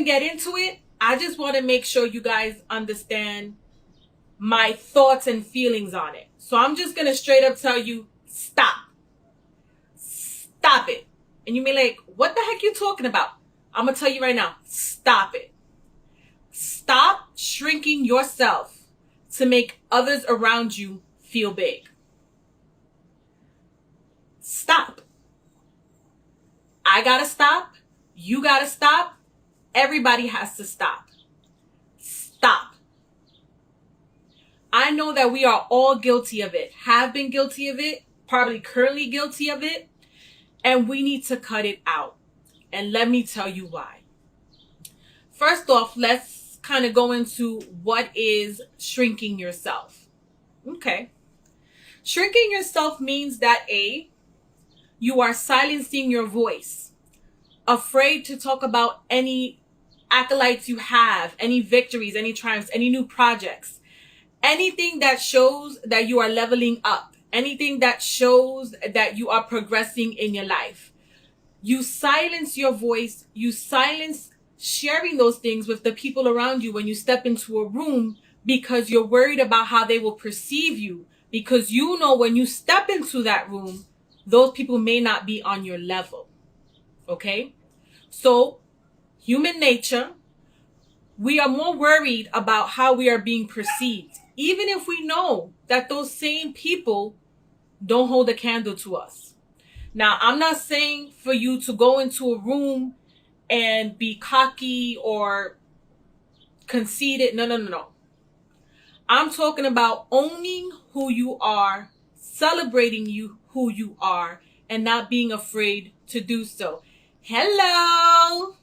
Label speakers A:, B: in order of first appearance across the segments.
A: Get into it, I just want to make sure you guys understand my thoughts and feelings on it. So I'm just going to straight up tell you, stop. Stop it. And you may like, what the heck you talking about? I'm going to tell you right now, stop it. Stop shrinking yourself to make others around you feel big. Stop. I gotta stop. You gotta stop. Everybody has to stop. Stop. I know that we are all guilty of it, have been guilty of it, probably currently guilty of it, and we need to cut it out. And let me tell you why. First off, let's kind of go into what is shrinking yourself. Okay. Shrinking yourself means that you are silencing your voice, afraid to talk about any acolytes you have, any victories, any triumphs, any new projects, anything that shows that you are leveling up, anything that shows that you are progressing in your life. You silence your voice, you silence sharing those things with the people around you when you step into a room because you're worried about how they will perceive you, because you know when you step into that room, those people may not be on your level. Okay? So, human nature, we are more worried about how we are being perceived, even if we know that those same people don't hold a candle to us. Now, I'm not saying for you to go into a room and be cocky or conceited. No. I'm talking about owning who you are, celebrating who you are, and not being afraid to do so. Hello.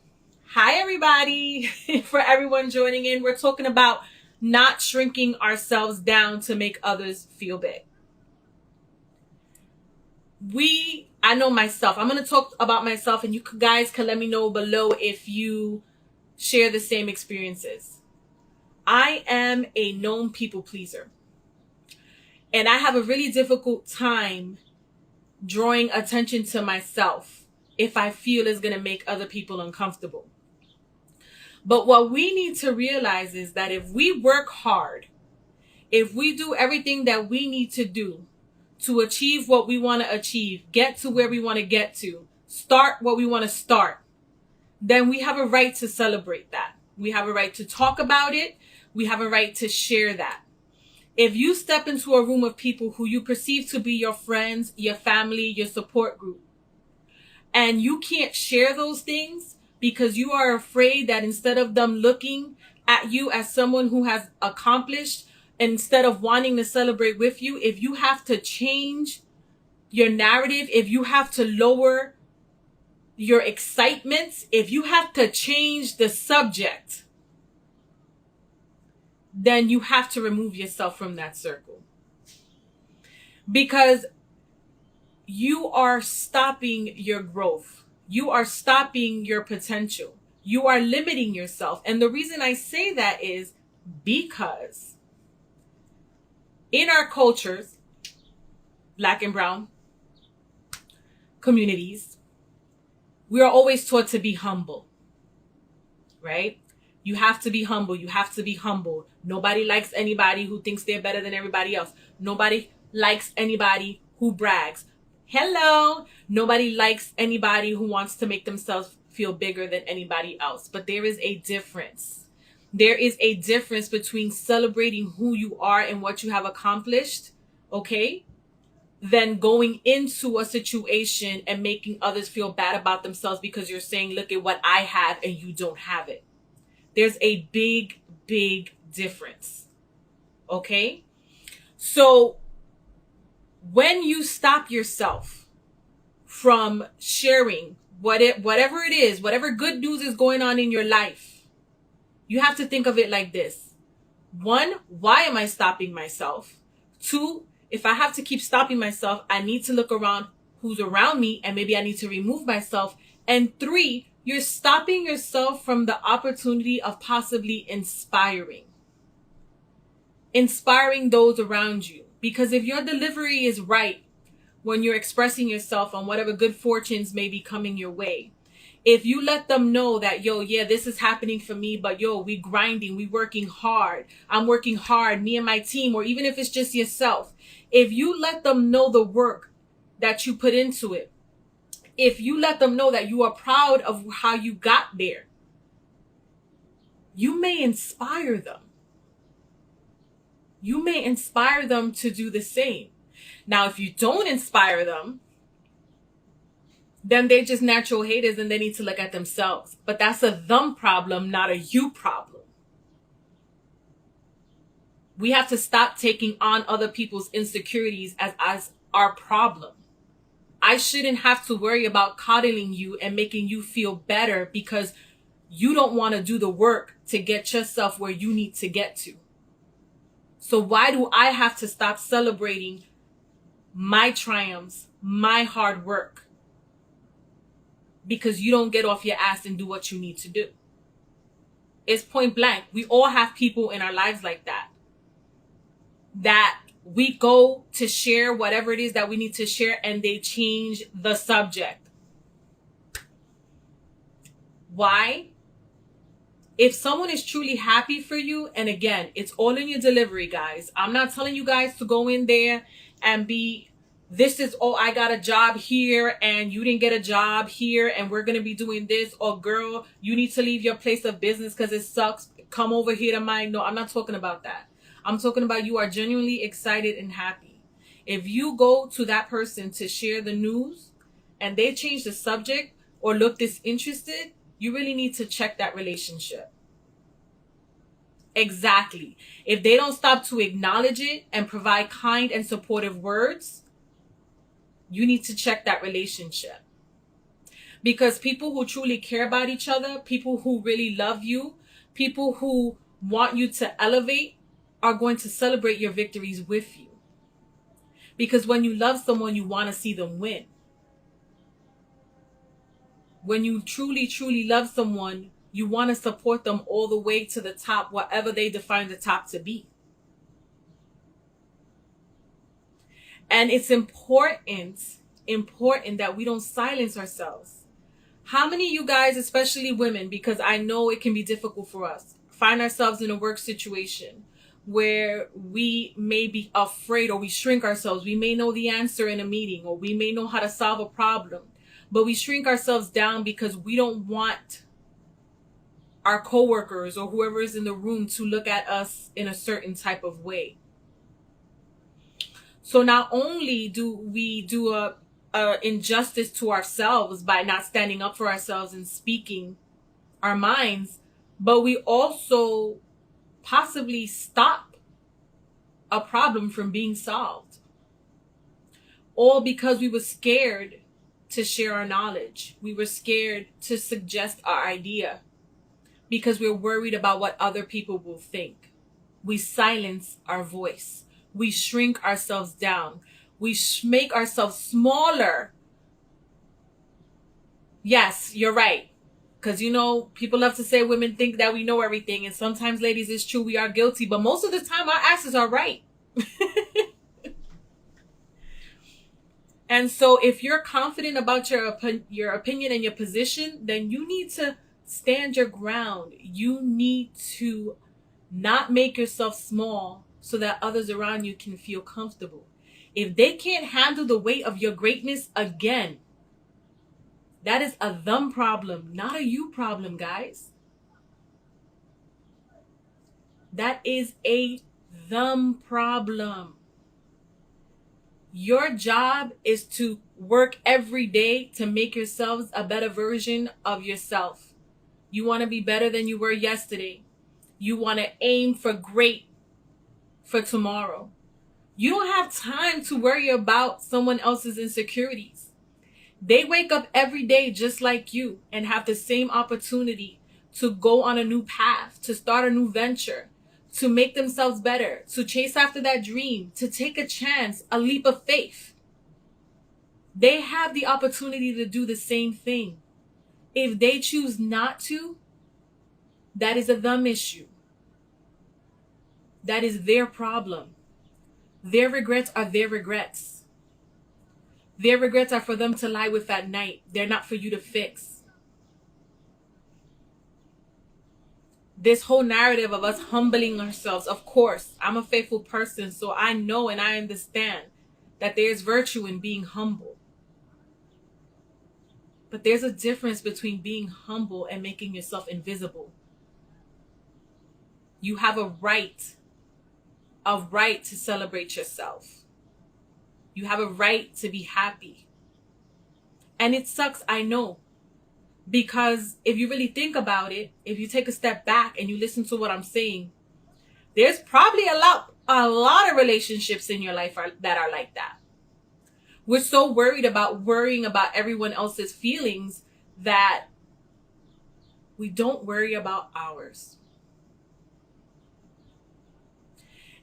A: Hi, everybody. For everyone joining in, we're talking about not shrinking ourselves down to make others feel big. I know myself. I'm going to talk about myself, and you guys can let me know below if you share the same experiences. I am a known people pleaser, and I have a really difficult time drawing attention to myself if I feel it's going to make other people uncomfortable. But what we need to realize is that if we work hard, if we do everything that we need to do to achieve what we want to achieve, get to where we want to get to, start what we want to start, then we have a right to celebrate that. We have a right to talk about it. We have a right to share that. If you step into a room of people who you perceive to be your friends, your family, your support group, and you can't share those things because you are afraid that instead of them looking at you as someone who has accomplished, instead of wanting to celebrate with you, if you have to change your narrative, if you have to lower your excitement, if you have to change the subject, then you have to remove yourself from that circle. Because you are stopping your growth. You are stopping your potential. You are limiting yourself. And the reason I say that is because in our cultures, Black and brown communities, we are always taught to be humble, right? You have to be humble. You have to be humble. Nobody likes anybody who thinks they're better than everybody else. Nobody likes anybody who brags. Hello. Nobody likes anybody who wants to make themselves feel bigger than anybody else. But there is a difference. There is a difference between celebrating who you are and what you have accomplished, okay, than going into a situation and making others feel bad about themselves because you're saying, look at what I have and you don't have it. There's a big, big difference, okay? So when you stop yourself from sharing whatever it is, whatever good news is going on in your life, you have to think of it like this. 1, why am I stopping myself? 2, if I have to keep stopping myself, I need to look around who's around me and maybe I need to remove myself. And 3, you're stopping yourself from the opportunity of possibly inspiring those around you. Because if your delivery is right when you're expressing yourself on whatever good fortunes may be coming your way, If you let them know that, yo, yeah, this is happening for me, but yo, we grinding, we working hard. I'm working hard, me and my team, or even if it's just yourself. If you let them know the work that you put into it, if you let them know that you are proud of how you got there, you may inspire them. You may inspire them to do the same. Now, if you don't inspire them, then they're just natural haters and they need to look at themselves. But that's a them problem, not a you problem. We have to stop taking on other people's insecurities as our problem. I shouldn't have to worry about coddling you and making you feel better because you don't want to do the work to get yourself where you need to get to. So why do I have to stop celebrating my triumphs, my hard work? Because you don't get off your ass and do what you need to do. It's point blank. We all have people in our lives like that. That we go to share whatever it is that we need to share and they change the subject. Why? If someone is truly happy for you, and again, it's all in your delivery, guys. I'm not telling you guys to go in there and be, this is, oh, I got a job here and you didn't get a job here and we're going to be doing this. Or girl, you need to leave your place of business because it sucks. Come over here to mine. No, I'm not talking about that. I'm talking about you are genuinely excited and happy. If you go to that person to share the news and they change the subject or look disinterested, you really need to check that relationship. Exactly. If they don't stop to acknowledge it and provide kind and supportive words, you need to check that relationship. Because people who truly care about each other, people who really love you, people who want you to elevate are going to celebrate your victories with you. Because when you love someone, you want to see them win. When you truly, truly love someone, you want to support them all the way to the top, whatever they define the top to be. And it's important that we don't silence ourselves. How many of you guys, especially women, because I know it can be difficult for us, find ourselves in a work situation where we may be afraid or we shrink ourselves. We may know the answer in a meeting or we may know how to solve a problem, but we shrink ourselves down because we don't want our coworkers or whoever is in the room to look at us in a certain type of way. So not only do we do a injustice to ourselves by not standing up for ourselves and speaking our minds, but we also possibly stop a problem from being solved. All because we were scared to share our knowledge. We were scared to suggest our idea because we're worried about what other people will think. We silence our voice. We shrink ourselves down. We make ourselves smaller. Yes, you're right. Because, you know, people love to say women think that we know everything. And sometimes, ladies, it's true, we are guilty. But most of the time, our asses are right. And so if you're confident about your opinion and your position, then you need to stand your ground. You need to not make yourself small so that others around you can feel comfortable. If they can't handle the weight of your greatness, again, that is a them problem, not a you problem, guys. That is a them problem. Your job is to work every day to make yourselves a better version of yourself. You want to be better than you were yesterday. You want to aim for great for tomorrow. You don't have time to worry about someone else's insecurities. They wake up every day just like you and have the same opportunity to go on a new path, to start a new venture, to make themselves better, to chase after that dream, to take a chance, a leap of faith. They have the opportunity to do the same thing. If they choose not to, that is a them issue. That is their problem. Their regrets are their regrets. Their regrets are for them to lie with at night. They're not for you to fix. this whole narrative of us humbling ourselves. Of course, I'm a faithful person, so I know and I understand that there's virtue in being humble. But there's a difference between being humble and making yourself invisible. You have a right to celebrate yourself. You have a right to be happy. And it sucks, I know. Because if you really think about it, if you take a step back and you listen to what I'm saying, there's probably a lot of relationships in your life that are like that. We're so worrying about everyone else's feelings that we don't worry about ours.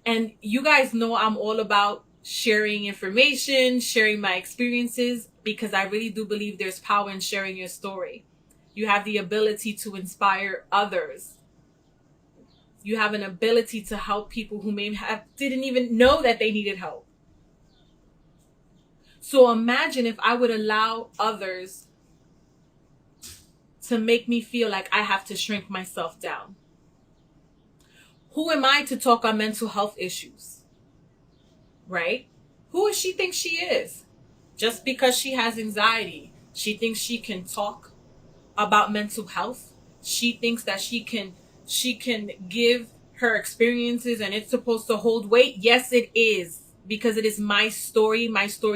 A: And you guys know I'm all about sharing information, sharing my experiences, because I really do believe there's power in sharing your story. You have the ability to inspire others. You have an ability to help people who didn't even know that they needed help. So imagine if I would allow others to make me feel like I have to shrink myself down. Who am I to talk on mental health issues? Right? Who does she think she is? Just because she has anxiety, she thinks she can talk about mental health. She thinks that she can give her experiences and it's supposed to hold weight. Yes, it is, because it is my story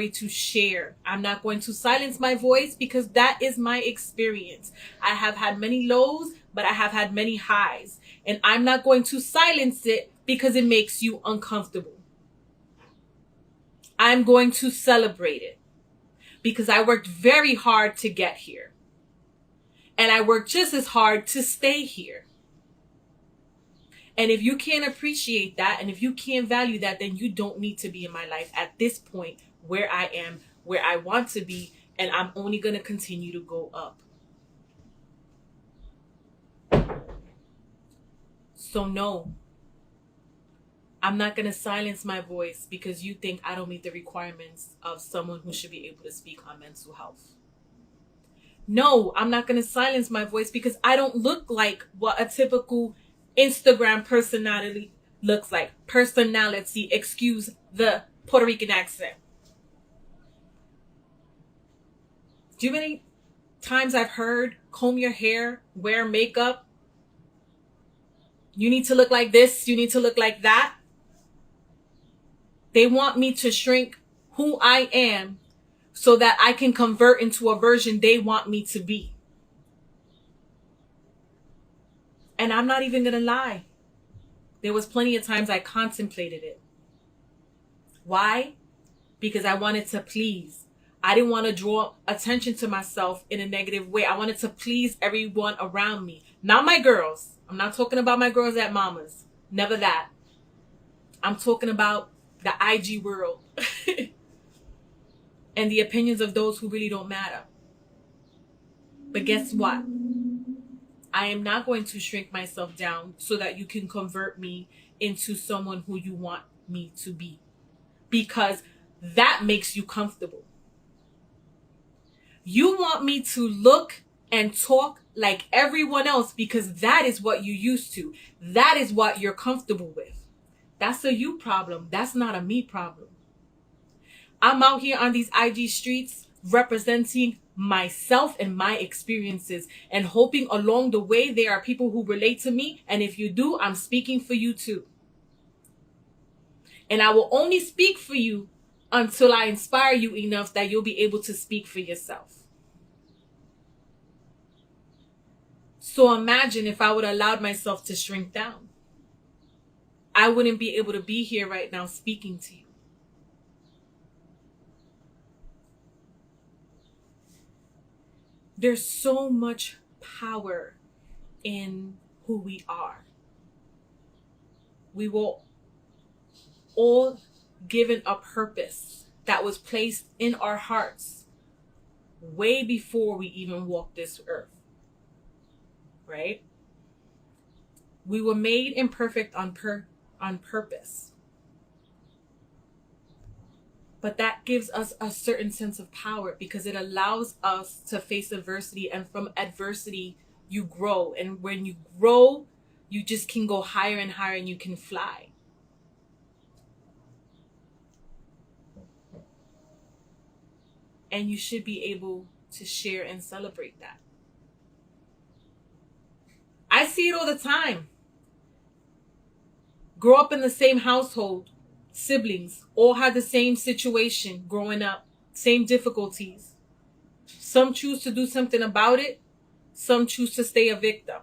A: to share. I'm not going to silence my voice because that is my experience. I have had many lows, but I have had many highs, and I'm not going to silence it because it makes you uncomfortable. I'm going to celebrate it because I worked very hard to get here. And I work just as hard to stay here. And if you can't appreciate that, and if you can't value that, then you don't need to be in my life at this point where I am, where I want to be, and I'm only going to continue to go up. So no, I'm not going to silence my voice because you think I don't meet the requirements of someone who should be able to speak on mental health. No, I'm not going to silence my voice because I don't look like what a typical Instagram personality looks like. Personality, excuse the Puerto Rican accent. Do you know how many times I've heard comb your hair, wear makeup? You need to look like this, you need to look like that. They want me to shrink who I am so that I can convert into a version they want me to be. And I'm not even going to lie. There was plenty of times I contemplated it. Why? Because I wanted to please. I didn't want to draw attention to myself in a negative way. I wanted to please everyone around me. Not my girls. I'm not talking about my girls at Mama's. Never that. I'm talking about the IG world. And the opinions of those who really don't matter. But guess what? I am not going to shrink myself down so that you can convert me into someone who you want me to be. Because that makes you comfortable. You want me to look and talk like everyone else because that is what you used to. That is what you're comfortable with. That's a you problem. That's not a me problem. I'm out here on these IG streets representing myself and my experiences and hoping along the way there are people who relate to me. And if you do, I'm speaking for you too. And I will only speak for you until I inspire you enough that you'll be able to speak for yourself. So imagine if I would have allowed myself to shrink down. I wouldn't be able to be here right now speaking to you. There's so much power in who we are. We were all given a purpose that was placed in our hearts way before we even walked this earth. Right? We were made imperfect on purpose. But that gives us a certain sense of power because it allows us to face adversity. And from adversity, you grow. And when you grow, You just can go higher and higher and you can fly. And you should be able to share and celebrate that. I see it all the time. Grow up in the same household, siblings, all had the same situation growing up, same difficulties. Some choose to do something about it, some choose to stay a victim.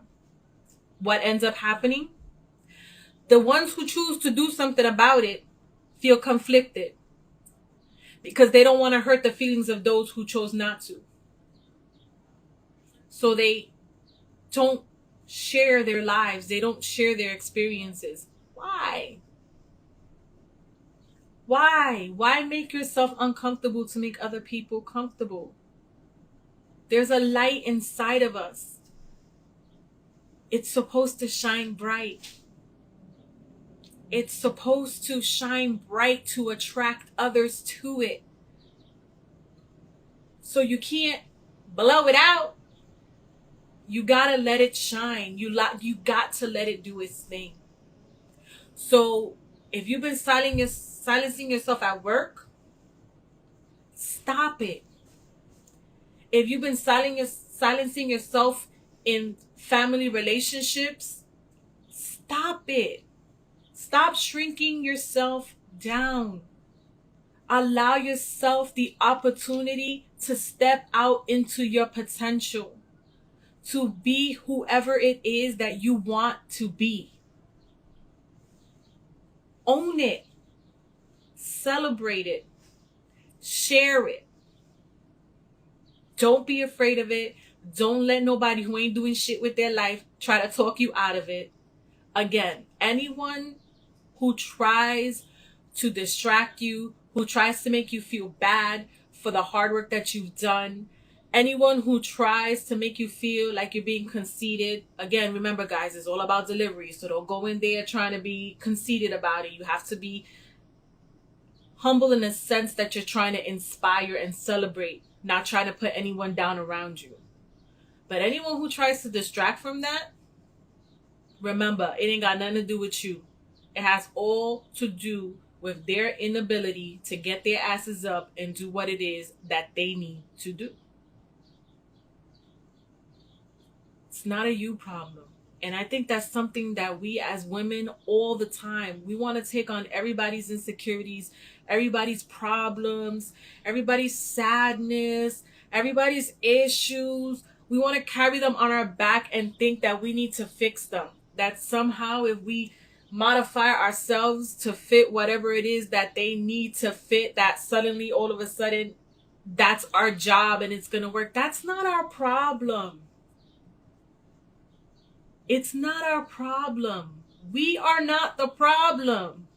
A: What ends up happening? The ones who choose to do something about it feel conflicted because they don't want to hurt the feelings of those who chose not to. So they don't share their lives, they don't share their experiences. Why? Why make yourself uncomfortable to make other people comfortable? There's a light inside of us. It's supposed to shine bright. It's supposed to shine bright to attract others to it. So you can't blow it out. You gotta let it shine. You got to let it do its thing. So if you've been silencing yourself at work, stop it. If you've been silencing yourself in family relationships, stop it. Stop shrinking yourself down. Allow yourself the opportunity to step out into your potential, to be whoever it is that you want to be. Own it. Celebrate it. Share it. Don't be afraid of it. Don't let nobody who ain't doing shit with their life try to talk you out of it. Again, anyone who tries to distract you, who tries to make you feel bad for the hard work that you've done, anyone who tries to make you feel like you're being conceited, again, remember guys, it's all about delivery. So don't go in there trying to be conceited about it. You have to be humble in the sense that you're trying to inspire and celebrate, not trying to put anyone down around you. But anyone who tries to distract from that, remember, it ain't got nothing to do with you. It has all to do with their inability to get their asses up and do what it is that they need to do. It's not a you problem. And I think that's something that we as women all the time, we want to take on everybody's insecurities, everybody's problems, everybody's sadness, everybody's issues. We want to carry them on our back and think that we need to fix them. That somehow if we modify ourselves to fit whatever it is that they need to fit, that suddenly all of a sudden that's our job and it's going to work. That's not our problem. It's not our problem. We are not the problem.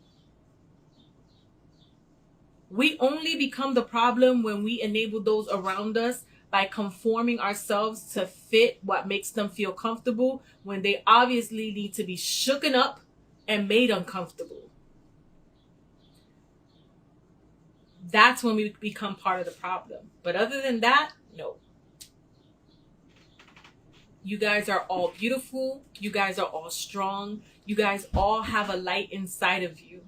A: We only become the problem when we enable those around us by conforming ourselves to fit what makes them feel comfortable when they obviously need to be shooken up and made uncomfortable. That's when we become part of the problem. But other than that, no. You guys are all beautiful. You guys are all strong. You guys all have a light inside of you.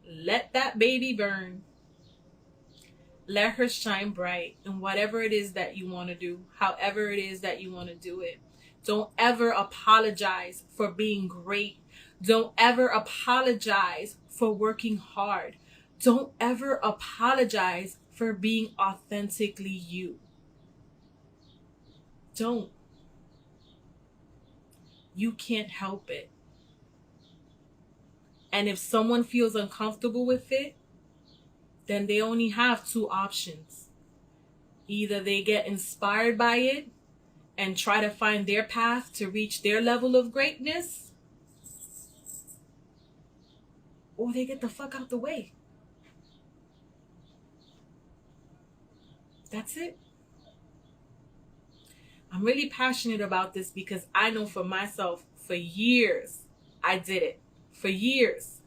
A: Let that baby burn. Let her shine bright in whatever it is that you want to do, however it is that you want to do it. Don't ever apologize for being great. Don't ever apologize for working hard. Don't ever apologize for being authentically you. Don't. You can't help it. And if someone feels uncomfortable with it, then they only have two options. Either they get inspired by it and try to find their path to reach their level of greatness, or they get the fuck out the way. That's it. I'm really passionate about this because I know for myself, for years, I did it. For years.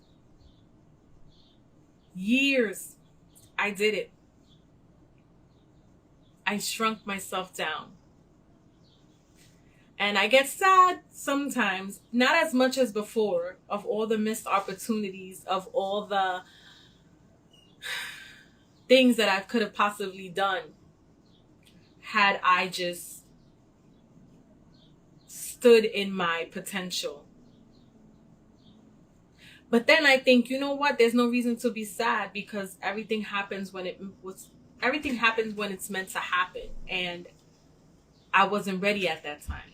A: Years, I did it. I shrunk myself down. And I get sad sometimes, not as much as before, of all the missed opportunities, of all the things that I could have possibly done had I just stood in my potential. But then I think, you know what? There's no reason to be sad, because everything happens when it's meant to happen. And I wasn't ready at that time.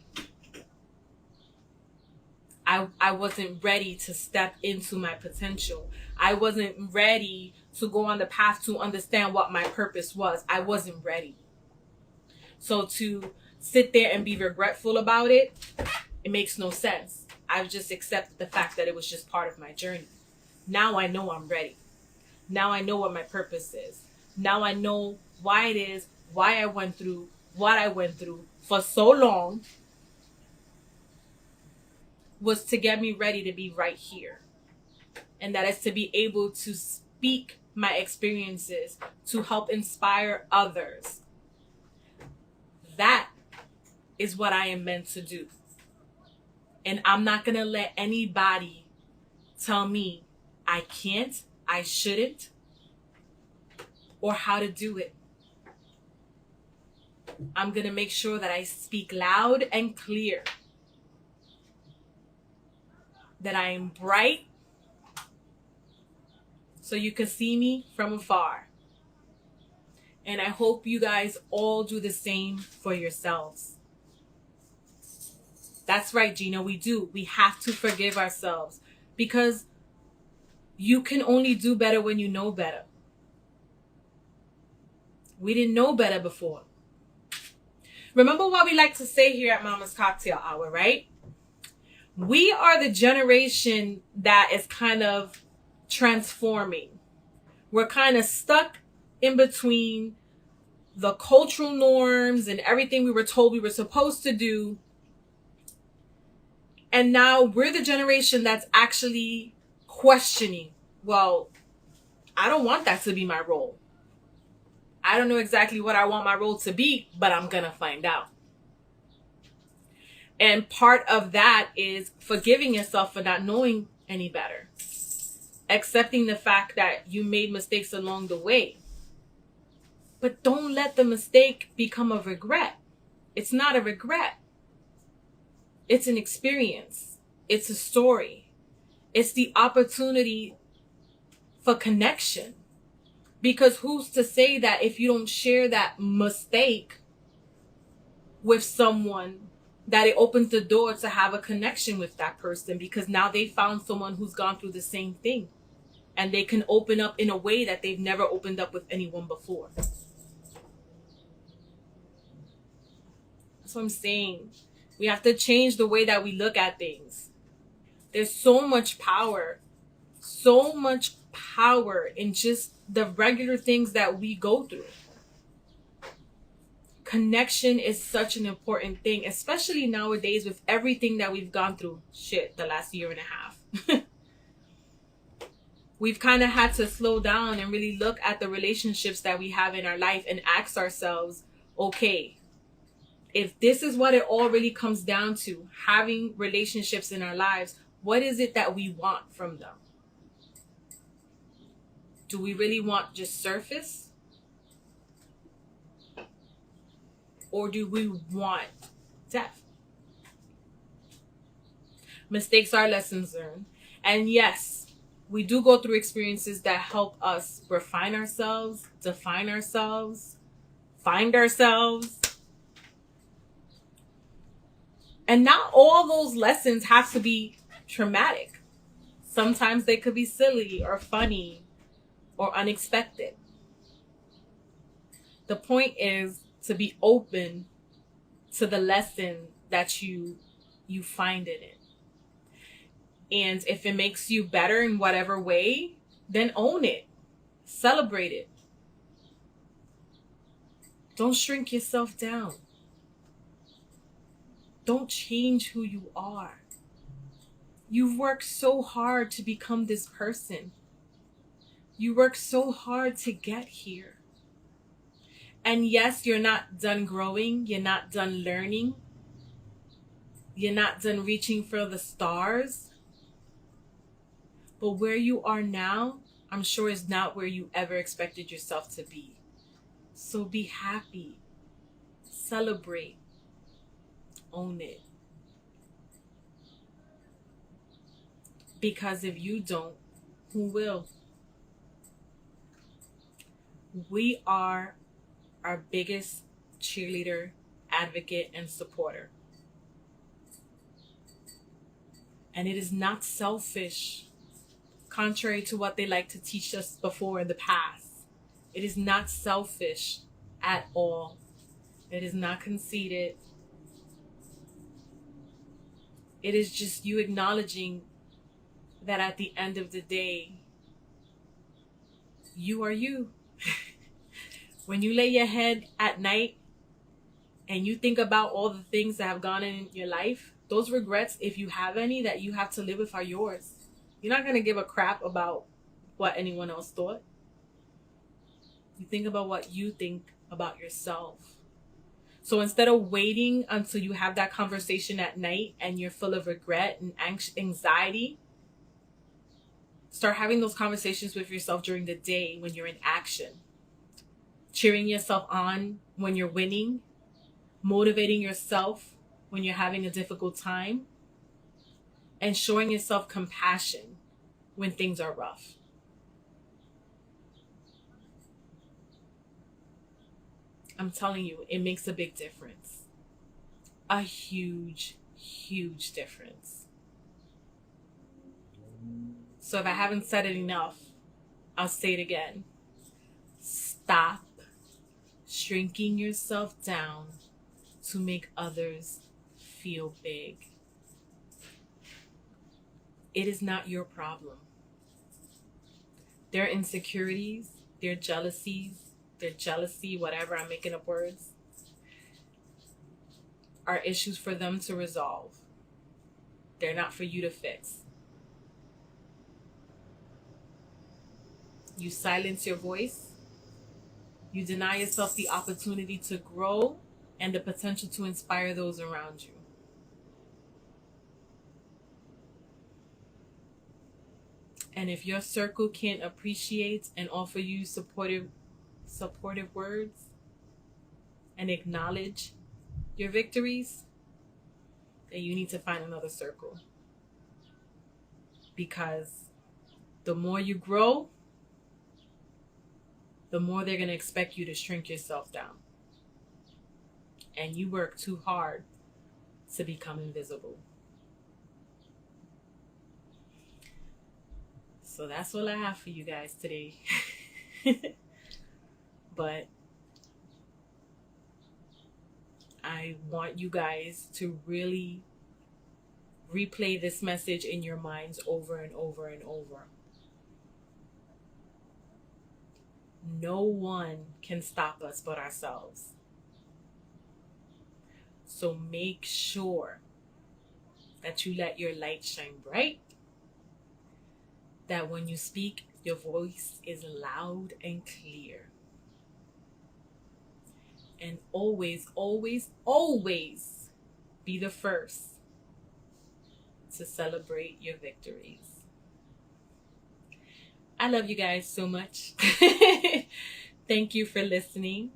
A: I wasn't ready to step into my potential. I wasn't ready to go on the path to understand what my purpose was. I wasn't ready. So to sit there and be regretful about it, it makes no sense. I've just accepted the fact that it was just part of my journey. Now I know I'm ready. Now I know what my purpose is. Now I know why it is, why I went through what I went through for so long, was to get me ready to be right here. And that is to be able to speak my experiences to help inspire others. That is what I am meant to do. And I'm not going to let anybody tell me I can't, I shouldn't, or how to do it. I'm going to make sure that I speak loud and clear, that I am bright, so you can see me from afar. And I hope you guys all do the same for yourselves. That's right, Gina, we do. We have to forgive ourselves, because you can only do better when you know better. We didn't know better before. Remember what we like to say here at Mama's Cocktail Hour, right? We are the generation that is kind of transforming. We're kind of stuck in between the cultural norms and everything we were told we were supposed to do. And now we're the generation that's actually questioning, well, I don't want that to be my role. I don't know exactly what I want my role to be, but I'm going to find out. And part of that is forgiving yourself for not knowing any better. Accepting the fact that you made mistakes along the way. But don't let the mistake become a regret. It's not a regret. It's an experience. It's a story. It's the opportunity for connection. Because who's to say that if you don't share that mistake with someone, that it opens the door to have a connection with that person, because now they found someone who's gone through the same thing, and they can open up in a way that they've never opened up with anyone before. That's what I'm saying. We have to change the way that we look at things. There's so much power in just the regular things that we go through. Connection is such an important thing, especially nowadays with everything that we've gone through. The last year and a half. We've kind of had to slow down and really look at the relationships that we have in our life and ask ourselves, okay, if this is what it all really comes down to, having relationships in our lives, what is it that we want from them? Do we really want just surface? Or do we want depth? Mistakes are lessons learned. And yes, we do go through experiences that help us refine ourselves, define ourselves, find ourselves. And not all those lessons have to be traumatic. Sometimes they could be silly or funny or unexpected. The point is to be open to the lesson that you find in it. And if it makes you better in whatever way, then own it. Celebrate it. Don't shrink yourself down. Don't change who you are. You've worked so hard to become this person. You worked so hard to get here. And yes, you're not done growing. You're not done learning. You're not done reaching for the stars. But where you are now, I'm sure is not where you ever expected yourself to be. So be happy. Celebrate. Own it. Because if you don't, who will? We are our biggest cheerleader, advocate, and supporter. And it is not selfish, contrary to what they like to teach us before in the past. It is not selfish at all. It is not conceited. It is just you acknowledging that at the end of the day, you are you. When you lay your head at night and you think about all the things that have gone in your life, those regrets, if you have any, that you have to live with are yours. You're not going to give a crap about what anyone else thought. You think about what you think about yourself. So instead of waiting until you have that conversation at night and you're full of regret and anxiety, start having those conversations with yourself during the day when you're in action. Cheering yourself on when you're winning, motivating yourself when you're having a difficult time, and showing yourself compassion when things are rough. I'm telling you, it makes a big difference. A huge, huge difference. So if I haven't said it enough, I'll say it again. Stop shrinking yourself down to make others feel big. It is not your problem. Their insecurities, their jealousy, whatever, I'm making up words, are issues for them to resolve. They're not for you to fix. You silence your voice. You deny yourself the opportunity to grow and the potential to inspire those around you. And if your circle can't appreciate and offer you supportive words and acknowledge your victories, then you need to find another circle. Because the more you grow, the more they're going to expect you to shrink yourself down. And you work too hard to become invisible. So that's all I have for you guys today. But I want you guys to really replay this message in your minds over and over and over. No one can stop us but ourselves. So make sure that you let your light shine bright. That when you speak, your voice is loud and clear. And always, always, always be the first to celebrate your victories. I love you guys so much. Thank you for listening.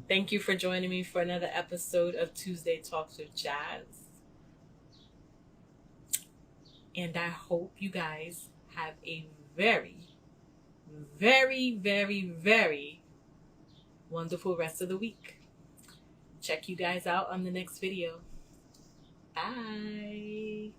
A: Thank you for joining me for another episode of Tuesday Talks with Jazz. And I hope you guys have a very, very, very, very wonderful rest of the week. Check you guys out on the next video. Bye.